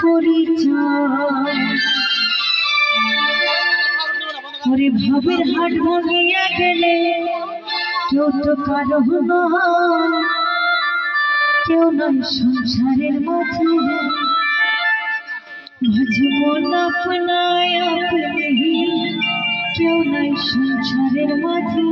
পরিচয়। ওরে ভাবের হাট ভাঙিয়া গেলে কেউ তো কারো নয়, কেউ নয় সংসারের মাঝে। ভজমন আপনায় আপনি, কেউ নাই সংসারের মাঝে।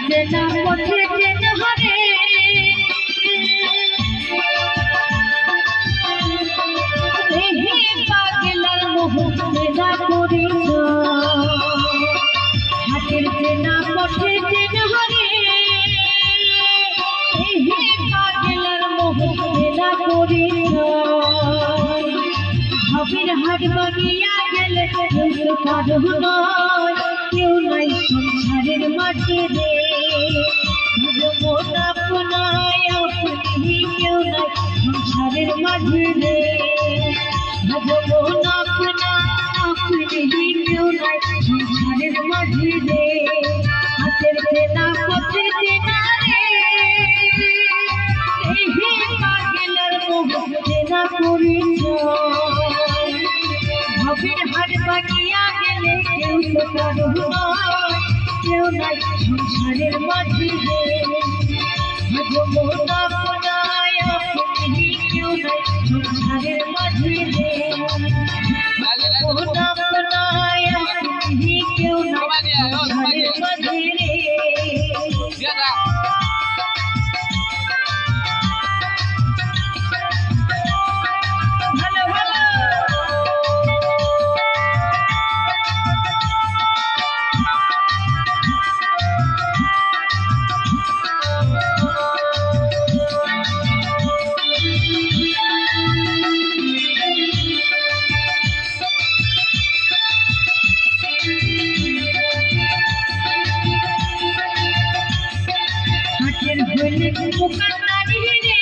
চেনা পথে চেনা হরে রেহে পাগলার মোহ চেনা পরিচয়। হাতের চেনা পথে চেনা হরে রেহে পাগলার মোহ চেনা পরিচয়। ভাবের হাট ভাঙিয়া গেলে কেউ কারো নয়, কেউ নাই সংসারের মাঝে রে। ভজমন আপনায় আপনি, কেউ নাই সংসারের মাঝে রে। ভজমন আপনায় আপনি, কেউ নাই সংসারের মাঝে রে। হাতের চেনা পথের চেনা রে হে পাগলার মোহ চেনা পরিচয়। ভাবের হাট ভাঙিয়া গেলে কেউ তো কারো নয়, কেউ নাই সংসারের মাঝে রে। ভজমন আপনায় আপনি, কেউ নাই সংসারের মাঝে রে। ভজমন আপনায় আপনি, কেউ নাই সংসারের মাঝে রে। মুকাদ্দারি রে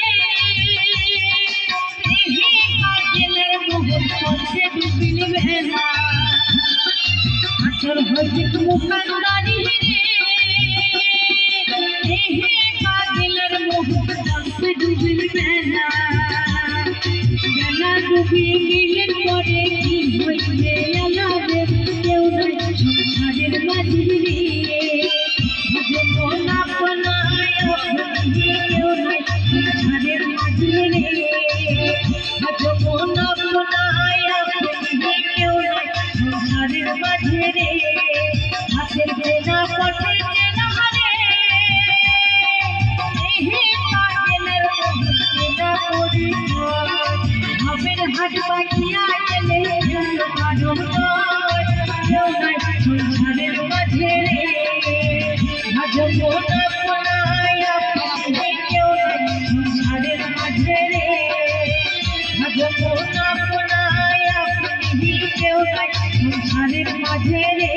হে পাগলের মোহ পথে ডুবিল ভেলা। আচর হইতে মুকাদ্দারি রে হে পাগলের মোহ পথে ডুবিল ভেলা। বেলা ডুবি গেলেন পরে কি হইবে আলাদে, কেউ নাই সংসারের মাঝে রে। ভজমন আপনায় আপনি, কেউ নাই সংসারের মাঝে রে। ভজমন আপনায় আপনি, কেউ নাই সংসারের মাঝে রে। হাতের চেনা পথে চেনা হরে হে পাগলের মোহ চেনা পরিচয়। ভাবের হাট ভাঙিয়া গেলে কেউ কারো নয়, কেউ নাই সংসারের মাঝে রে। ভজমন আপনায় আপনি, কেউ নাই সংসারের মাঝে রে। ভজমন আপনায় আপনি, কেউ নাই সংসারের মাঝে রে।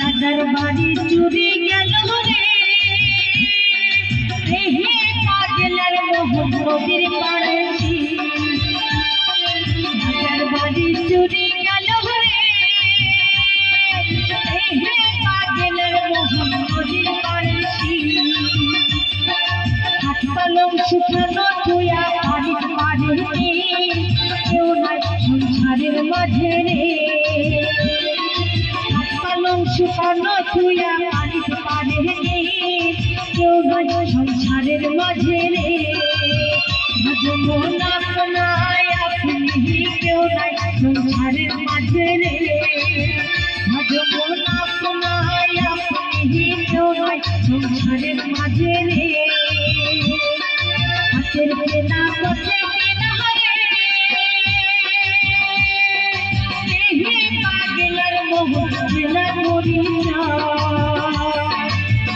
দাদার বাড়ি চুরি গেল রে হে পাগলার মোহ নদীর পাড়ে। দাদার বাড়ি চুরি গেল রে হে পাগলার মোহ নদীর পাড়ে। হাসপাতাল কলম শুকানো তুয়া পানির পারে কেউ নাই সংসারের মাঝে রে কলম শুকানো তুয়া পানির পারে কেউ নাই সংসারের মাঝে রে মন আপনায় আপনি কেউ নাই সংসারের মাঝে রে মন আপনায় আপনি কেউ নাই সংসারের মাঝে রে হাতের কেনা পথে কেনা রে পাগলার মোহ কেনা করি না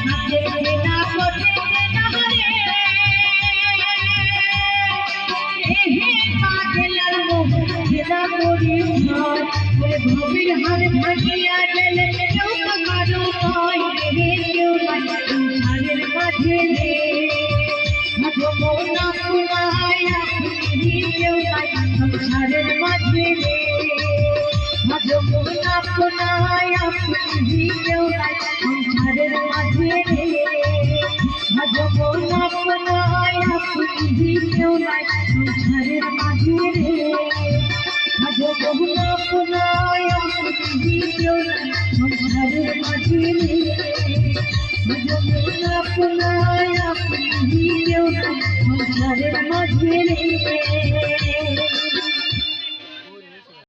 হাতের কেনা পথে কেনা রে পাগলার মোহ কেনা করি না ভবির হার ভাগিয়া গেলে কেউ কারো নয় কেউ নাই সংসারের মাঝে রে মন আপনায় আপনি কেউ নাই সংসারের মাঝে রে মন আপনায় আপনি কেউ নাই সংসারের মাঝে রে মন আপনায় আপনি কেউ নাই সংসারের মাঝে রে মন আপনায় আপনি কেউ নাই সংসারের মাঝে রে মন আপনায় আপনি কেউ নাই সংসারের মাঝে রে